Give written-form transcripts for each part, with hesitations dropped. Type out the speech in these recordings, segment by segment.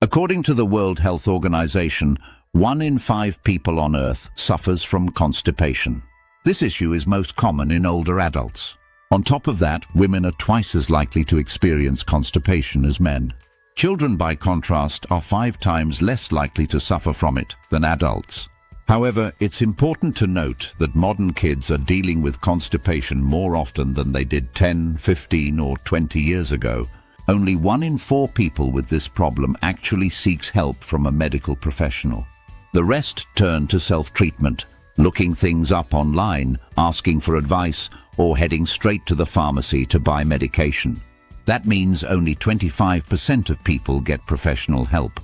According to the World Health Organization, 1 in 5 people on Earth suffers from constipation. This issue is most common in older adults. On top of that, women are twice as likely to experience constipation as men. Children, by contrast, are 5 times less likely to suffer from it than adults. However, it's important to note that modern kids are dealing with constipation more often than they did 10, 15, or 20 years ago. Only 1 in 4 people with this problem actually seeks help from a medical professional. The rest turn to self-treatment, looking things up online, asking for advice, or heading straight to the pharmacy to buy medication. That means only 25% of people get professional help,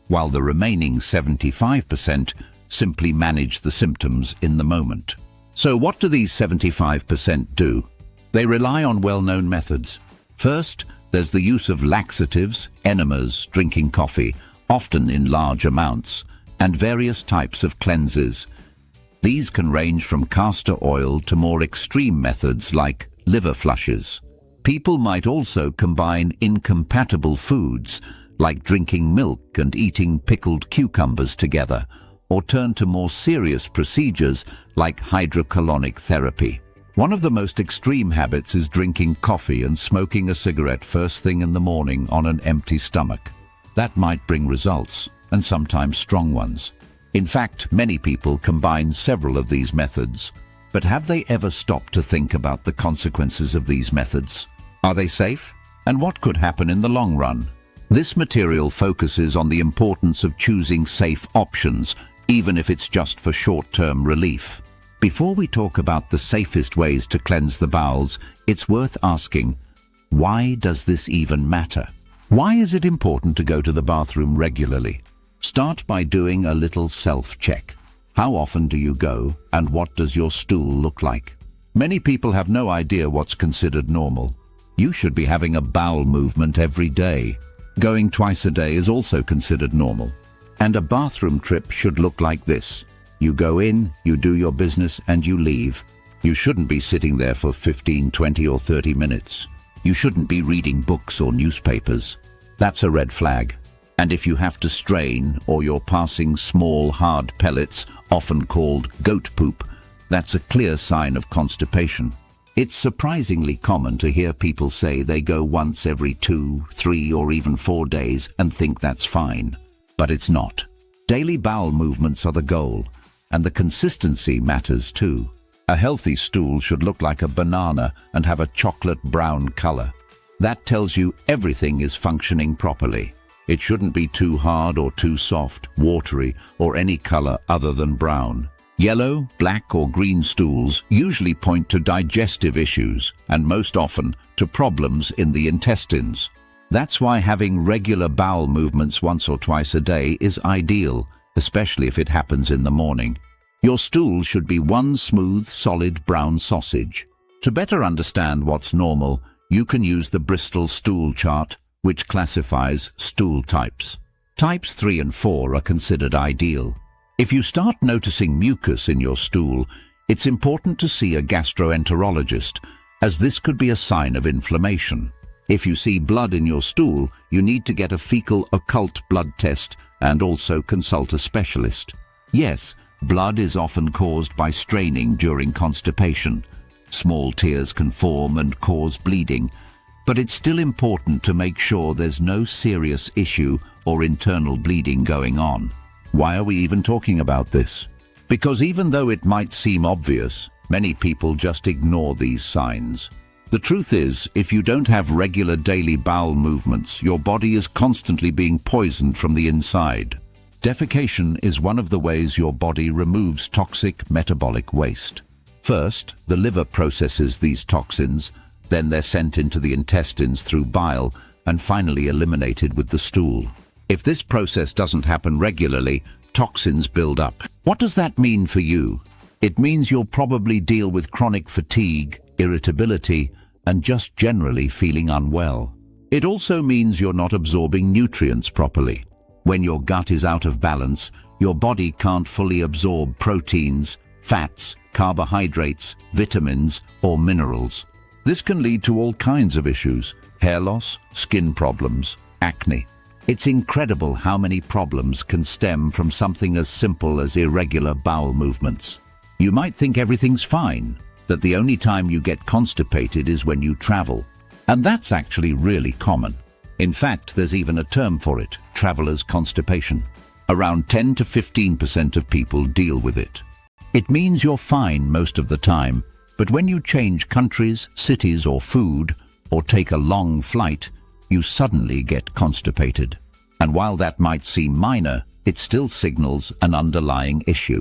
while the remaining 75% simply manage the symptoms in the moment. So what do these 75% do? They rely on well-known methods. First, there's the use of laxatives, enemas, drinking coffee, often in large amounts, and various types of cleanses. These can range from castor oil to more extreme methods like liver flushes. People might also combine incompatible foods, like drinking milk and eating pickled cucumbers together, or turn to more serious procedures like hydrocolonic therapy. One of the most extreme habits is drinking coffee and smoking a cigarette first thing in the morning on an empty stomach. That might bring results, and sometimes strong ones. In fact, many people combine several of these methods. But have they ever stopped to think about the consequences of these methods? Are they safe? And what could happen in the long run? This material focuses on the importance of choosing safe options, even if it's just for short-term relief. Before we talk about the safest ways to cleanse the bowels, it's worth asking, why does this even matter? Why is it important to go to the bathroom regularly? Start by doing a little self-check. How often do you go, and what does your stool look like? Many people have no idea what's considered normal. You should be having a bowel movement every day. Going twice a day is also considered normal. And a bathroom trip should look like this. You go in, you do your business, and you leave. You shouldn't be sitting there for 15, 20, or 30 minutes. You shouldn't be reading books or newspapers. That's a red flag. And if you have to strain, or you're passing small, hard pellets, often called goat poop, that's a clear sign of constipation. It's surprisingly common to hear people say they go once every 2, 3, or even 4 days and think that's fine. But it's not. Daily bowel movements are the goal, and the consistency matters too. A healthy stool should look like a banana and have a chocolate brown color. That tells you everything is functioning properly. It shouldn't be too hard or too soft, watery, or any color other than brown. Yellow, black, or green stools usually point to digestive issues, and most often to problems in the intestines. That's why having regular bowel movements once or twice a day is ideal, especially if it happens in the morning. Your stool should be one smooth, solid brown sausage. To better understand what's normal, you can use the Bristol stool chart, which classifies stool types. Types 3 and 4 are considered ideal. If you start noticing mucus in your stool, it's important to see a gastroenterologist, as this could be a sign of inflammation. If you see blood in your stool, you need to get a fecal occult blood test and also consult a specialist. Yes, blood is often caused by straining during constipation. Small tears can form and cause bleeding, but it's still important to make sure there's no serious issue or internal bleeding going on. Why are we even talking about this? Because even though it might seem obvious, many people just ignore these signs. The truth is, if you don't have regular daily bowel movements, your body is constantly being poisoned from the inside. Defecation is one of the ways your body removes toxic metabolic waste. First, the liver processes these toxins, then they're sent into the intestines through bile, and finally eliminated with the stool. If this process doesn't happen regularly, toxins build up. What does that mean for you? It means you'll probably deal with chronic fatigue, irritability, and just generally feeling unwell. It also means you're not absorbing nutrients properly. When your gut is out of balance, your body can't fully absorb proteins, fats, carbohydrates, vitamins, or minerals. This can lead to all kinds of issues: hair loss, skin problems, acne. It's incredible how many problems can stem from something as simple as irregular bowel movements. You might think everything's fine, that the only time you get constipated is when you travel. And that's actually really common. In fact, there's even a term for it, traveler's constipation. Around 10 to 15% of people deal with it. It means you're fine most of the time, but when you change countries, cities or food, or take a long flight, you suddenly get constipated. And while that might seem minor, it still signals an underlying issue.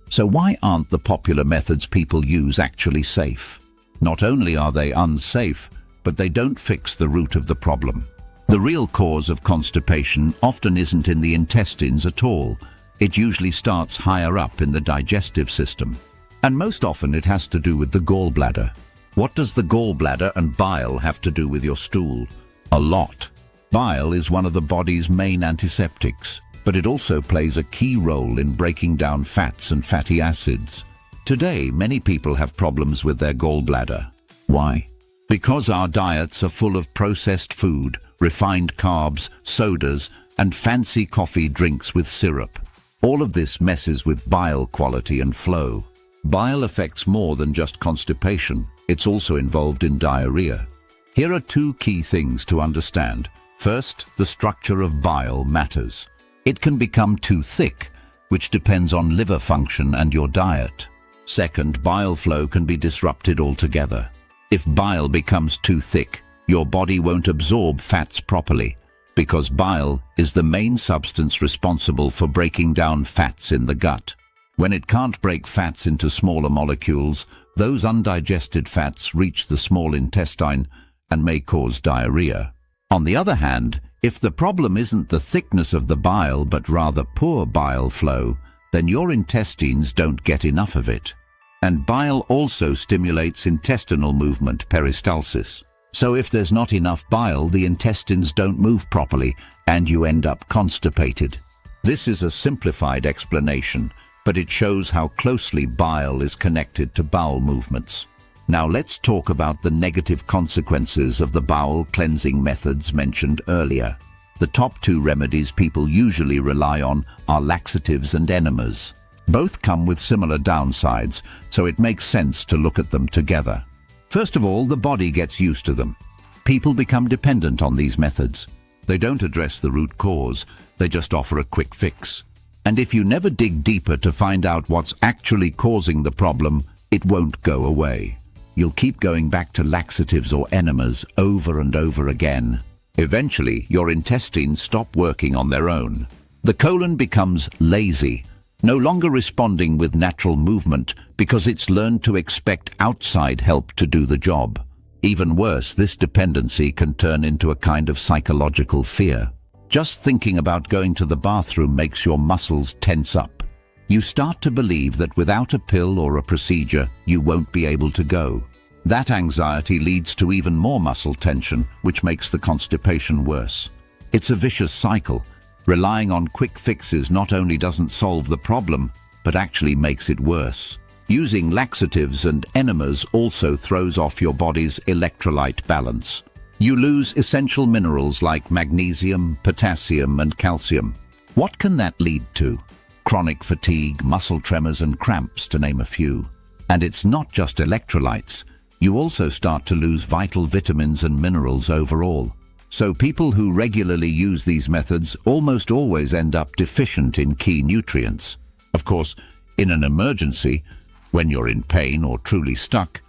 So why aren't the popular methods people use actually safe? Not only are they unsafe, but they don't fix the root of the problem. The real cause of constipation often isn't in the intestines at all. It usually starts higher up in the digestive system. And most often it has to do with the gallbladder. What does the gallbladder and bile have to do with your stool? A lot. Bile is one of the body's main antiseptics, but it also plays a key role in breaking down fats and fatty acids. Today, many people have problems with their gallbladder. Why? Because our diets are full of processed food, refined carbs, sodas, and fancy coffee drinks with syrup. All of this messes with bile quality and flow. Bile affects more than just constipation. It's also involved in diarrhea. Here are two key things to understand. First, the structure of bile matters. It can become too thick, which depends on liver function and your diet. Second, bile flow can be disrupted altogether. If bile becomes too thick, your body won't absorb fats properly, because bile is the main substance responsible for breaking down fats in the gut. When it can't break fats into smaller molecules, those undigested fats reach the small intestine and may cause diarrhea. On the other hand, if the problem isn't the thickness of the bile but rather poor bile flow, then your intestines don't get enough of it. And bile also stimulates intestinal movement, peristalsis. So if there's not enough bile, the intestines don't move properly and you end up constipated. This is a simplified explanation, but it shows how closely bile is connected to bowel movements. Now let's talk about the negative consequences of the bowel cleansing methods mentioned earlier. The top two remedies people usually rely on are laxatives and enemas. Both come with similar downsides, so it makes sense to look at them together. First of all, the body gets used to them. People become dependent on these methods. They don't address the root cause, they just offer a quick fix. And if you never dig deeper to find out what's actually causing the problem, it won't go away. You'll keep going back to laxatives or enemas over and over again. Eventually, your intestines stop working on their own. The colon becomes lazy, no longer responding with natural movement because it's learned to expect outside help to do the job. Even worse, this dependency can turn into a kind of psychological fear. Just thinking about going to the bathroom makes your muscles tense up. You start to believe that without a pill or a procedure, you won't be able to go. That anxiety leads to even more muscle tension, which makes the constipation worse. It's a vicious cycle. Relying on quick fixes not only doesn't solve the problem, but actually makes it worse. Using laxatives and enemas also throws off your body's electrolyte balance. You lose essential minerals like magnesium, potassium, and calcium. What can that lead to? Chronic fatigue, muscle tremors, and cramps, to name a few. And it's not just electrolytes. You also start to lose vital vitamins and minerals overall. So people who regularly use these methods almost always end up deficient in key nutrients. Of course, in an emergency, when you're in pain or truly stuck,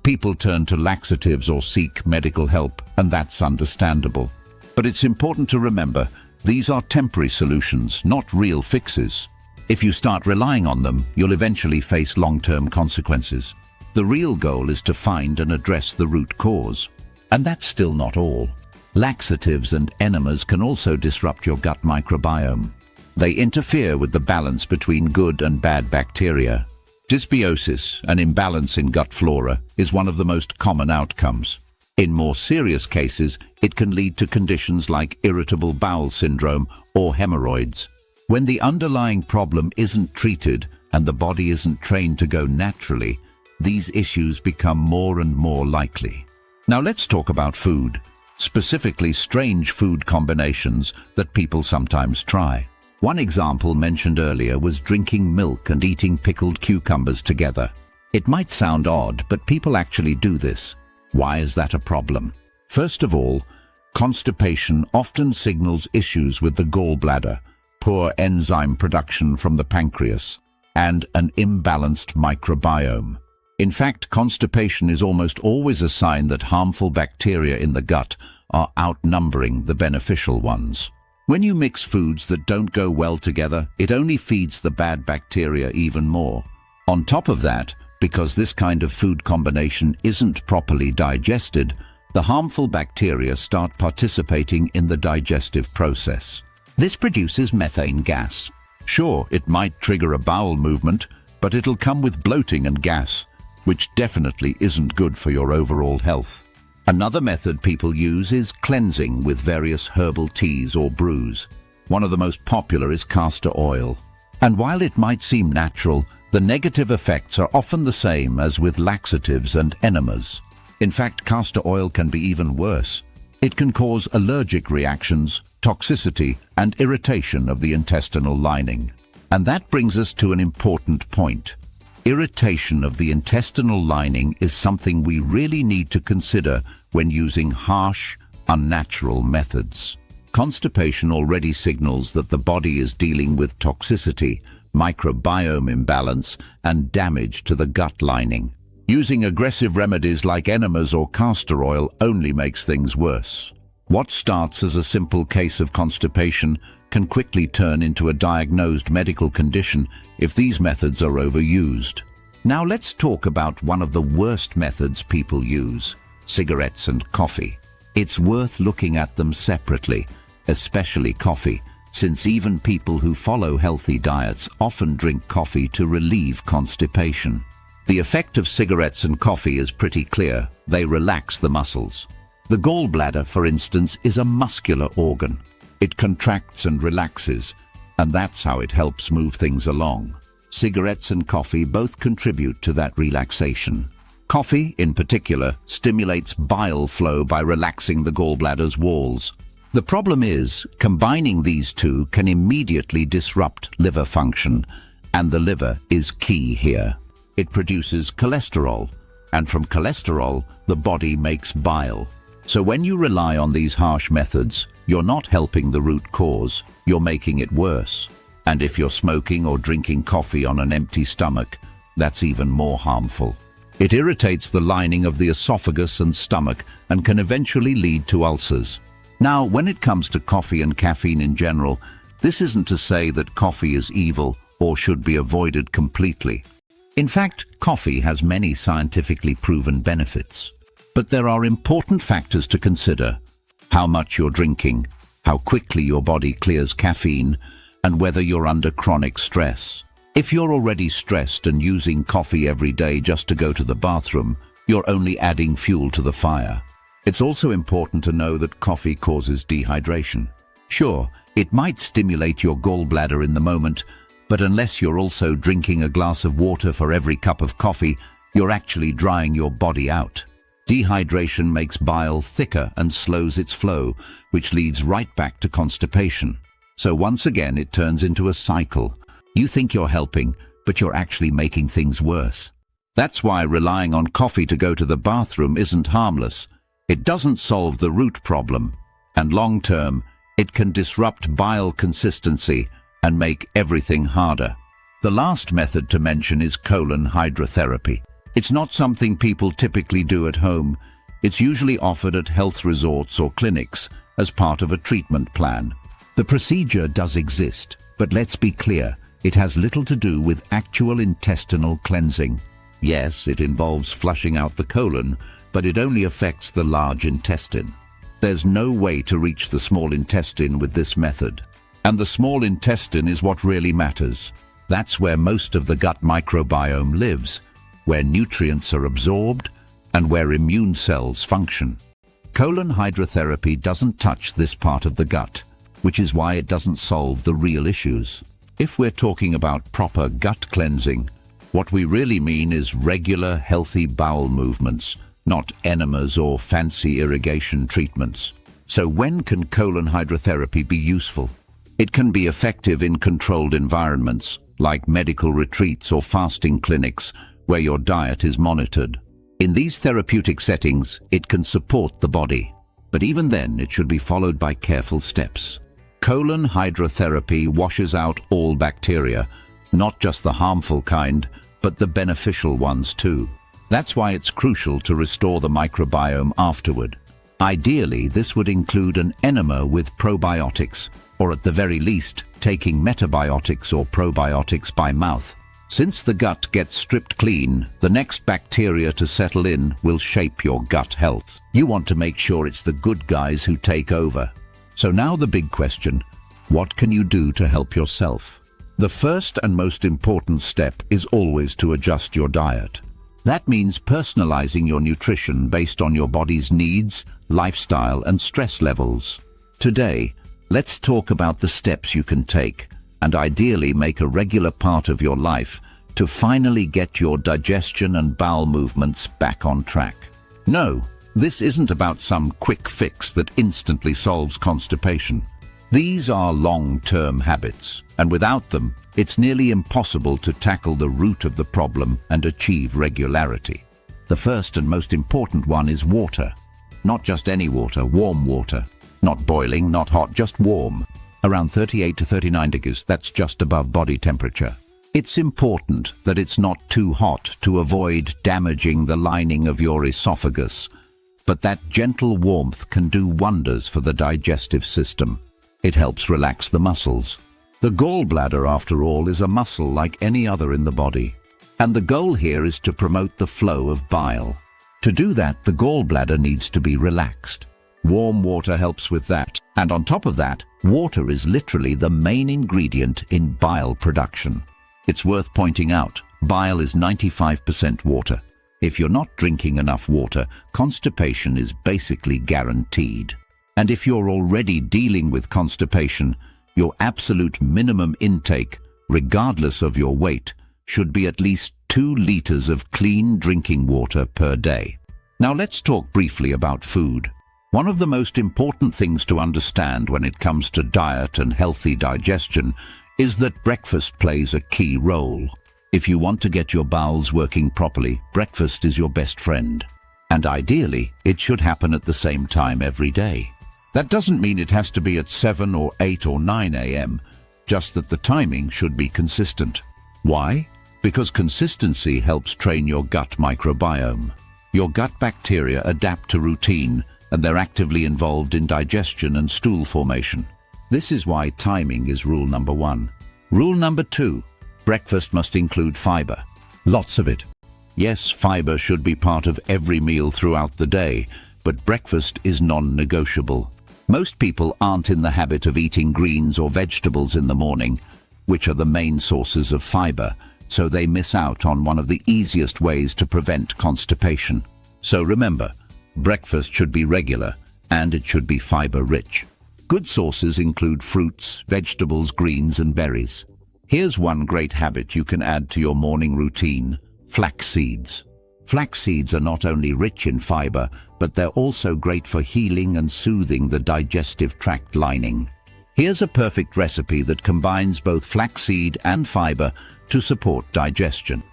people turn to laxatives or seek medical help, and that's understandable. But it's important to remember, these are temporary solutions, not real fixes. If you start relying on them, you'll eventually face long-term consequences. The real goal is to find and address the root cause. And that's still not all. Laxatives and enemas can also disrupt your gut microbiome. They interfere with the balance between good and bad bacteria. Dysbiosis, an imbalance in gut flora, is one of the most common outcomes. In more serious cases, it can lead to conditions like irritable bowel syndrome or hemorrhoids. When the underlying problem isn't treated and the body isn't trained to go naturally, these issues become more and more likely. Now let's talk about food. specifically strange food combinations that people sometimes try. One example mentioned earlier was drinking milk and eating pickled cucumbers together. It might sound odd, but people actually do this. Why is that a problem? First of all, constipation often signals issues with the gallbladder, poor enzyme production from the pancreas, and an imbalanced microbiome. In fact, constipation is almost always a sign that harmful bacteria in the gut are outnumbering the beneficial ones. When you mix foods that don't go well together, it only feeds the bad bacteria even more. On top of that, because this kind of food combination isn't properly digested, the harmful bacteria start participating in the digestive process. This produces methane gas. Sure, it might trigger a bowel movement, but it'll come with bloating and gas, which definitely isn't good for your overall health. Another method people use is cleansing with various herbal teas or brews. One of the most popular is castor oil. And while it might seem natural, the negative effects are often the same as with laxatives and enemas. In fact, castor oil can be even worse. It can cause allergic reactions, toxicity, and irritation of the intestinal lining. And that brings us to an important point. Irritation of the intestinal lining is something we really need to consider when using harsh, unnatural methods. Constipation already signals that the body is dealing with toxicity, microbiome imbalance, and damage to the gut lining. Using aggressive remedies like enemas or castor oil only makes things worse. What starts as a simple case of constipation can quickly turn into a diagnosed medical condition if these methods are overused. Now let's talk about one of the worst methods people use: cigarettes and coffee. It's worth looking at them separately, especially coffee, since even people who follow healthy diets often drink coffee to relieve constipation. The effect of cigarettes and coffee is pretty clear. They relax the muscles. The gallbladder, for instance, is a muscular organ. It contracts and relaxes, and that's how it helps move things along. Cigarettes and coffee both contribute to that relaxation. Coffee, in particular, stimulates bile flow by relaxing the gallbladder's walls. The problem is, combining these two can immediately disrupt liver function, and the liver is key here. It produces cholesterol, and from cholesterol, the body makes bile. So when you rely on these harsh methods, you're not helping the root cause, you're making it worse. And if you're smoking or drinking coffee on an empty stomach, that's even more harmful. It irritates the lining of the esophagus and stomach and can eventually lead to ulcers. Now, when it comes to coffee and caffeine in general, this isn't to say that coffee is evil or should be avoided completely. In fact, coffee has many scientifically proven benefits. But there are important factors to consider: how much you're drinking, how quickly your body clears caffeine, and whether you're under chronic stress. If you're already stressed and using coffee every day just to go to the bathroom, you're only adding fuel to the fire. It's also important to know that coffee causes dehydration. Sure, it might stimulate your gallbladder in the moment, but unless you're also drinking a glass of water for every cup of coffee, you're actually drying your body out. Dehydration makes bile thicker and slows its flow, which leads right back to constipation. So once again, it turns into a cycle. You think you're helping, but you're actually making things worse. That's why relying on coffee to go to the bathroom isn't harmless. It doesn't solve the root problem, and long-term, it can disrupt bile consistency and make everything harder. The last method to mention is colon hydrotherapy. It's not something people typically do at home. It's usually offered at health resorts or clinics as part of a treatment plan. The procedure does exist, but let's be clear, it has little to do with actual intestinal cleansing. Yes, it involves flushing out the colon, but it only affects the large intestine. There's no way to reach the small intestine with this method. And the small intestine is what really matters. That's where most of the gut microbiome lives, where nutrients are absorbed, and where immune cells function. Colon hydrotherapy doesn't touch this part of the gut, which is why it doesn't solve the real issues. If we're talking about proper gut cleansing, what we really mean is regular, healthy bowel movements, not enemas or fancy irrigation treatments. So when can colon hydrotherapy be useful? It can be effective in controlled environments, like medical retreats or fasting clinics, where your diet is monitored. In these therapeutic settings, it can support the body. But even then, it should be followed by careful steps. Colon hydrotherapy washes out all bacteria, not just the harmful kind, but the beneficial ones too. That's why it's crucial to restore the microbiome afterward. Ideally, this would include an enema with probiotics, or at the very least, taking metabiotics or probiotics by mouth. Since the gut gets stripped clean, the next bacteria to settle in will shape your gut health. You want to make sure it's the good guys who take over. So now the big question, what can you do to help yourself? The first and most important step is always to adjust your diet. That means personalizing your nutrition based on your body's needs, lifestyle, and stress levels. Today, let's talk about the steps you can take, and ideally make a regular part of your life to finally get your digestion and bowel movements back on track. No, this isn't about some quick fix that instantly solves constipation. These are long-term habits, and without them, it's nearly impossible to tackle the root of the problem and achieve regularity. The first and most important one is water. Not just any water, warm water. Not boiling, not hot, just warm. Around 38 to 39 degrees, that's just above body temperature. It's important that it's not too hot to avoid damaging the lining of your esophagus, but that gentle warmth can do wonders for the digestive system. It helps relax the muscles. The gallbladder, after all, is a muscle like any other in the body, and the goal here is to promote the flow of bile. To do that, the gallbladder needs to be relaxed. Warm water helps with that, and on top of that, water is literally the main ingredient in bile production. It's worth pointing out, bile is 95% water. If you're not drinking enough water, constipation is basically guaranteed. And if you're already dealing with constipation, your absolute minimum intake, regardless of your weight, should be at least 2 liters of clean drinking water per day. Now let's talk briefly about food. One of the most important things to understand when it comes to diet and healthy digestion is that breakfast plays a key role. If you want to get your bowels working properly, breakfast is your best friend. And ideally, it should happen at the same time every day. That doesn't mean it has to be at 7 or 8 or 9 a.m., just that the timing should be consistent. Why? Because consistency helps train your gut microbiome. Your gut bacteria adapt to routine, and they're actively involved in digestion and stool formation. This is why timing is rule number 1. Rule number 2, breakfast must include fiber. Lots of it. Yes, fiber should be part of every meal throughout the day, but breakfast is non-negotiable. Most people aren't in the habit of eating greens or vegetables in the morning, which are the main sources of fiber, so they miss out on one of the easiest ways to prevent constipation. So remember, breakfast should be regular, and it should be fiber-rich. Good sources include fruits, vegetables, greens, and berries. Here's one great habit you can add to your morning routine: flax seeds. Flax seeds are not only rich in fiber, but they're also great for healing and soothing the digestive tract lining. Here's a perfect recipe that combines both flaxseed and fiber to support digestion.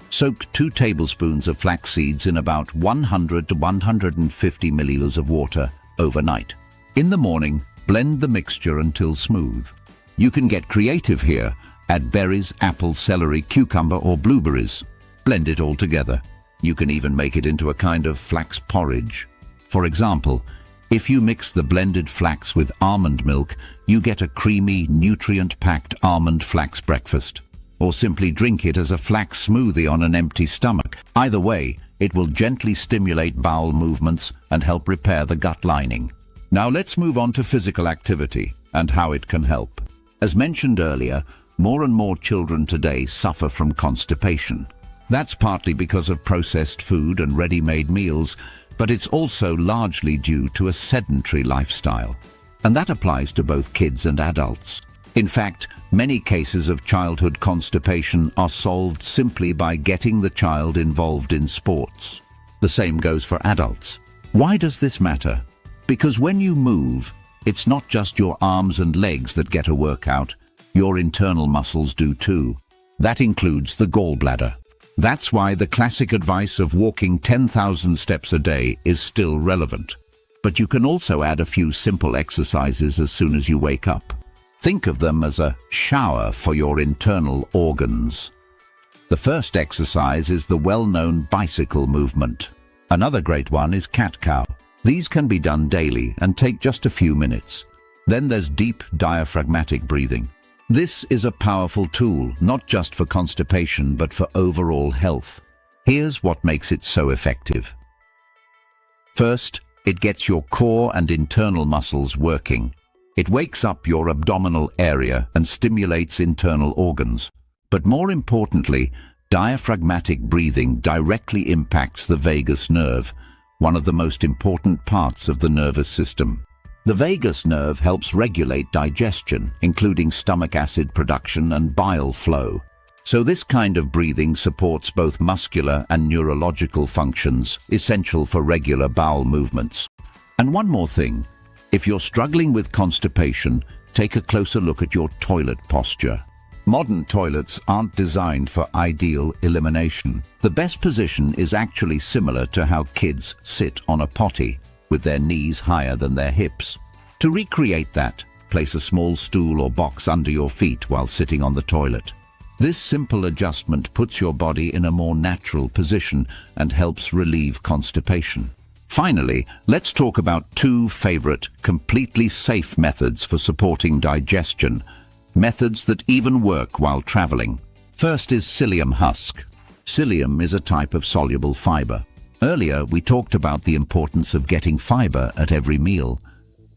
Soak 2 tablespoons of flax seeds in about 100 to 150 milliliters of water overnight. In the morning, blend the mixture until smooth. You can get creative here. Add berries, apples, celery, cucumber, or blueberries. Blend it all together. You can even make it into a kind of flax porridge. For example, if you mix the blended flax with almond milk, you get a creamy, nutrient-packed almond flax breakfast. Or simply drink it as a flax smoothie on an empty stomach. Either way, it will gently stimulate bowel movements and help repair the gut lining. Now let's move on to physical activity and how it can help. As mentioned earlier, more and more children today suffer from constipation. That's partly because of processed food and ready-made meals, but it's also largely due to a sedentary lifestyle. And that applies to both kids and adults. In fact, many cases of childhood constipation are solved simply by getting the child involved in sports. The same goes for adults. Why does this matter? Because when you move, it's not just your arms and legs that get a workout, your internal muscles do too. That includes the gallbladder. That's why the classic advice of walking 10,000 steps a day is still relevant. But you can also add a few simple exercises as soon as you wake up. Think of them as a shower for your internal organs. The first exercise is the well-known bicycle movement. Another great one is cat-cow. These can be done daily and take just a few minutes. Then there's deep diaphragmatic breathing. This is a powerful tool, not just for constipation, but for overall health. Here's what makes it so effective. First, it gets your core and internal muscles working. It wakes up your abdominal area and stimulates internal organs. But more importantly, diaphragmatic breathing directly impacts the vagus nerve, one of the most important parts of the nervous system. The vagus nerve helps regulate digestion, including stomach acid production and bile flow. So this kind of breathing supports both muscular and neurological functions, essential for regular bowel movements. And one more thing, if you're struggling with constipation, take a closer look at your toilet posture. Modern toilets aren't designed for ideal elimination. The best position is actually similar to how kids sit on a potty, with their knees higher than their hips. To recreate that, place a small stool or box under your feet while sitting on the toilet. This simple adjustment puts your body in a more natural position and helps relieve constipation. Finally, let's talk about two favorite, completely safe methods for supporting digestion, methods that even work while traveling. First is psyllium husk. Psyllium is a type of soluble fiber. Earlier, we talked about the importance of getting fiber at every meal.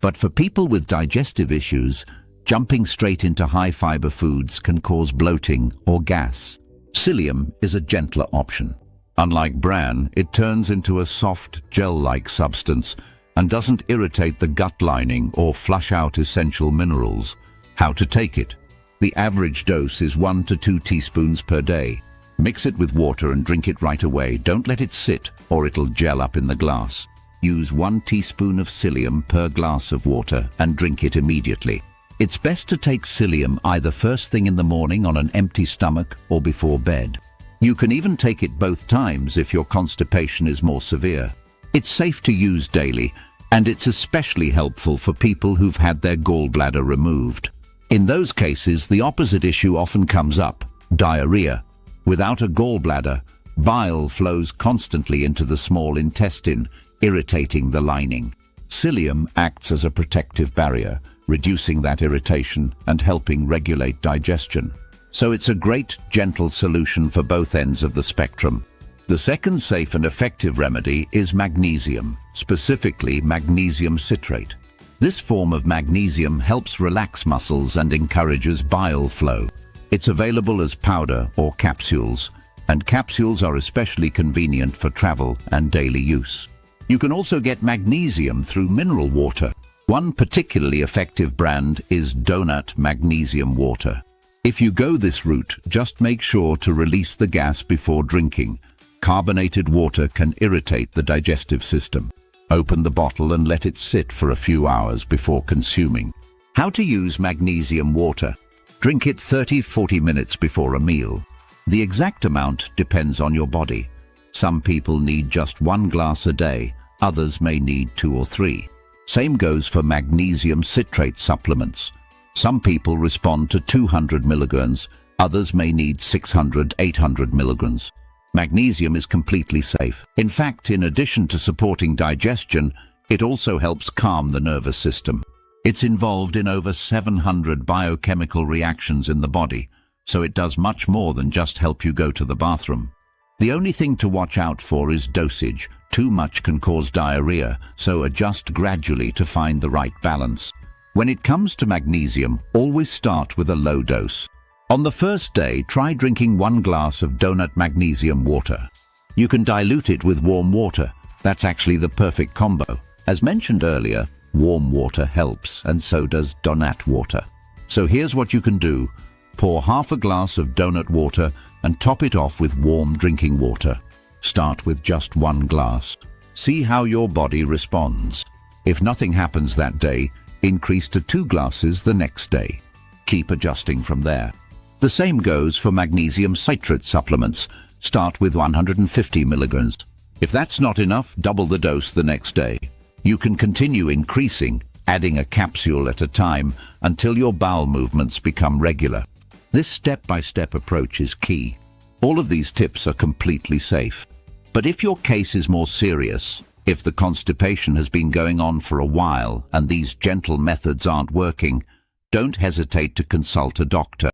But for people with digestive issues, jumping straight into high-fiber foods can cause bloating or gas. Psyllium is a gentler option. Unlike bran, it turns into a soft, gel-like substance and doesn't irritate the gut lining or flush out essential minerals. How to take it? The average dose is 1 to 2 teaspoons per day. Mix it with water and drink it right away. Don't let it sit or it'll gel up in the glass. Use 1 teaspoon of psyllium per glass of water and drink it immediately. It's best to take psyllium either first thing in the morning on an empty stomach or before bed. You can even take it both times if your constipation is more severe. It's safe to use daily, and it's especially helpful for people who've had their gallbladder removed. In those cases, the opposite issue often comes up: diarrhea. Without a gallbladder, bile flows constantly into the small intestine, irritating the lining. Psyllium acts as a protective barrier, reducing that irritation and helping regulate digestion. So it's a great, gentle solution for both ends of the spectrum. The second safe and effective remedy is magnesium, specifically magnesium citrate. This form of magnesium helps relax muscles and encourages bile flow. It's available as powder or capsules, and capsules are especially convenient for travel and daily use. You can also get magnesium through mineral water. One particularly effective brand is Donut Magnesium Water. If you go this route, just make sure to release the gas before drinking. Carbonated water can irritate the digestive system. Open the bottle and let it sit for a few hours before consuming. How to use magnesium water? Drink it 30-40 minutes before a meal. The exact amount depends on your body. Some people need just 1 glass a day, others may need 2 or 3. Same goes for magnesium citrate supplements. Some people respond to 200 milligrams, others may need 600-800 milligrams. Magnesium is completely safe. In fact, in addition to supporting digestion, it also helps calm the nervous system. It's involved in over 700 biochemical reactions in the body, so it does much more than just help you go to the bathroom. The only thing to watch out for is dosage. Too much can cause diarrhea, so adjust gradually to find the right balance. When it comes to magnesium, always start with a low dose. On the first day, try drinking 1 glass of Donut Magnesium Water. You can dilute it with warm water. That's actually the perfect combo. As mentioned earlier, warm water helps, and so does Donut water. So here's what you can do. Pour half a glass of donut water and top it off with warm drinking water. Start with just 1 glass. See how your body responds. If nothing happens that day, increase to 2 glasses the next day. Keep adjusting from there. The same goes for magnesium citrate supplements. Start with 150 milligrams. If that's not enough, double the dose the next day. You can continue increasing, adding a capsule at a time until your bowel movements become regular. This step-by-step approach is key. All of these tips are completely safe. But if your case is more serious, if the constipation has been going on for a while and these gentle methods aren't working, don't hesitate to consult a doctor.